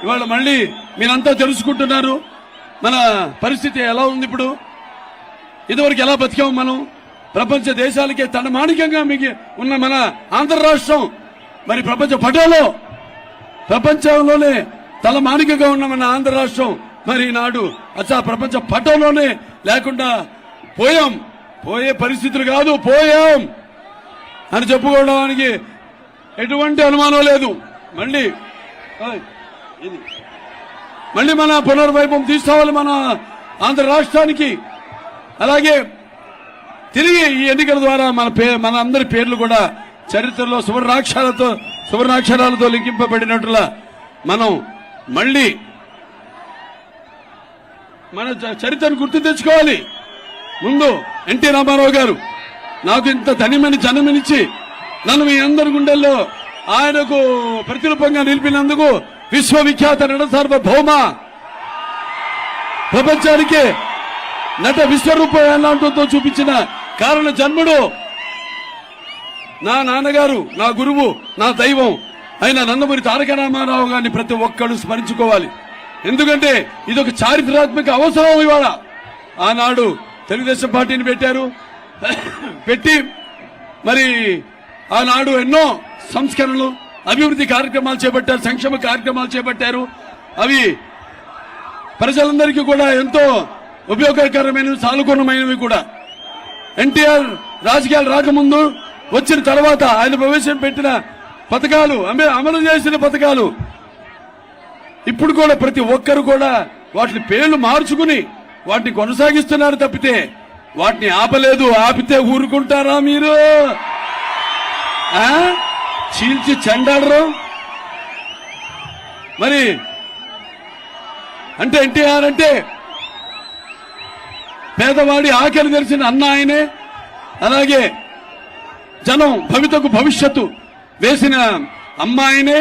ఇవాళ మళ్ళీ మీరంతా తెలుసుకుంటున్నారు మన పరిస్థితి ఎలా ఉంది. ఇప్పుడు ఇదివరకు ఎలా బతికాము మనం, ప్రపంచ దేశాలకే తనమానికంగా మిగి ఉన్న మన ఆంధ్ర రాష్ట్రం మరి ప్రపంచ పటంలో ప్రపంచంలోనే తలమానికగా ఉన్న మన ఆంధ్ర రాష్ట్రం మరి ఈనాడు ప్రపంచ పటంలోనే లేకుండా పోయాం. పోయే పరిస్థితులు కాదు, పోయాం అని చెప్పుకోవడానికి ఎటువంటి అనుమానం లేదు. మళ్ళీ మన పునర్వైభవం తీసుకోవాలి మన ఆంధ్ర రాష్ట్రానికి. అలాగే తిరిగి ఈ ఎన్నికల ద్వారా మన అందరి పేర్లు కూడా చరిత్రలో సువర్ణాక్షరాలతో లిఖింపబడినట్లుగా మనం మళ్ళీ మన చరిత్రను గుర్తు తెచ్చుకోవాలి. ముందు ఎన్టీ రామారావు గారు నాకు ఇంత ధనిమని జన్మనిచ్చి నన్ను మీ అందరి గుండెల్లో ఆయనకు ప్రతిరూపంగా నిలిపినందుకు విశ్వవిఖ్యాత నట సార్వభౌమ ప్రపంచానికి నట విశ్వరూపం ఎలాంటితో చూపించిన కారణ జన్ముడు నా నాన్నగారు, నా గురువు, నా దైవం అయిన నందమూరి తారక రామారావు గారిని ప్రతి ఒక్కరు స్మరించుకోవాలి. ఎందుకంటే ఇదొక చారిత్రాత్మక అవసరం. ఇవాళ ఆనాడు తెలుగుదేశం పార్టీని పెట్టి మరి ఆనాడు ఎన్నో సంస్కరణలు, అభివృద్ధి కార్యక్రమాలు చేపట్టారు, సంక్షేమ కార్యక్రమాలు చేపట్టారు. అవి ప్రజలందరికీ కూడా ఎంతో ఉపయోగకరమైనవి, సానుకూలమైనవి కూడా. ఎన్టీఆర్ రాజకీయాలు రాకముందు వచ్చిన తర్వాత ఆయన ప్రవేశపెట్టిన పథకాలు, అమలు చేసిన పథకాలు ఇప్పుడు కూడా ప్రతి ఒక్కరు కూడా వాటిని పేర్లు మార్చుకుని వాటిని కొనసాగిస్తున్నారు తప్పితే వాటిని ఆపలేదు. ఆపితే ఊరుకుంటారా మీరు? చీల్చి చెండాడరు. మరి అంటే ఎన్టీఆర్ అంటే పేదవాడి ఆకలి తెరిచిన అన్న ఆయనే. అలాగే జనం భవిష్యత్తు వేసిన అమ్మాయినే.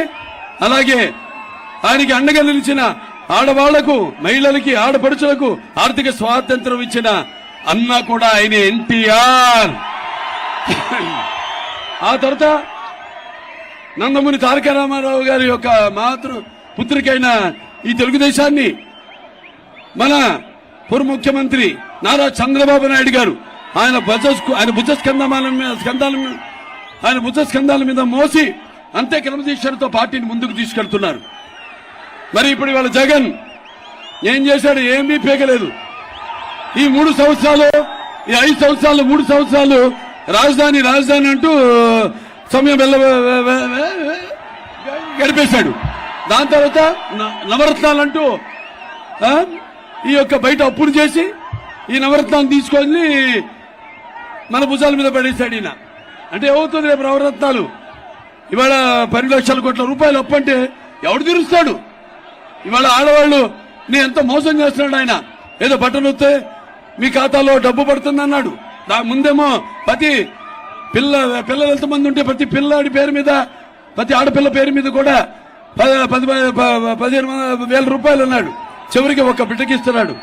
అలాగే ఆయనకి అండగా నిలిచిన ఆడవాళ్లకు, మహిళలకి, ఆడపడుచులకు ఆర్థిక స్వాతంత్రం ఇచ్చిన అన్న కూడా ఆయన ఎన్టీఆర్. ఆ తర్వాత నందమూరి తారక రామారావు గారి యొక్క పుత్రికైన ఈ తెలుగుదేశాన్ని మన పూర్వ ముఖ్యమంత్రి నారా చంద్రబాబు నాయుడు గారు ఆయన భుజస్కంధాల మీద మోసి అంతే క్రమశిక్షణతో పార్టీని ముందుకు తీసుకెళ్తున్నారు. మరి ఇప్పుడు ఇవాళ జగన్ ఏం చేశాడు? ఏమీ పీకలేదు. ఈ 3 సంవత్సరాలు, ఈ 5 సంవత్సరాలు, 3 సంవత్సరాలు రాజధాని అంటూ సమయం గడిపేశాడు. దాని తర్వాత నవరత్నాలంటూ ఈ యొక్క బయట అప్పులు చేసి ఈ నవరత్నాన్ని తీసుకొని మన భుజాల మీద పడేశాడు ఈయన. అంటే ఏమవుతుంది రేపు నవరత్నాలు? ఇవాళ 10 లక్షల కోట్ల రూపాయలు అప్పు అంటే ఎవడు తీరుస్తాడు? ఇవాళ ఆడవాళ్లు నీ ఎంత మోసం చేస్తున్నాడు ఆయన. ఏదో బట్టలు వస్తే మీ ఖాతాలో డబ్బు పడుతుంది అన్నాడు. ముందేమో ప్రతి పిల్లలు ఎంతమంది ఉంటే ప్రతి పిల్లాడి పేరు మీద, ప్రతి ఆడపిల్ల పేరు మీద కూడా 15,000 రూపాయలు అన్నాడు. చివరికి ఒక బిడ్డకి ఇస్తున్నాడు.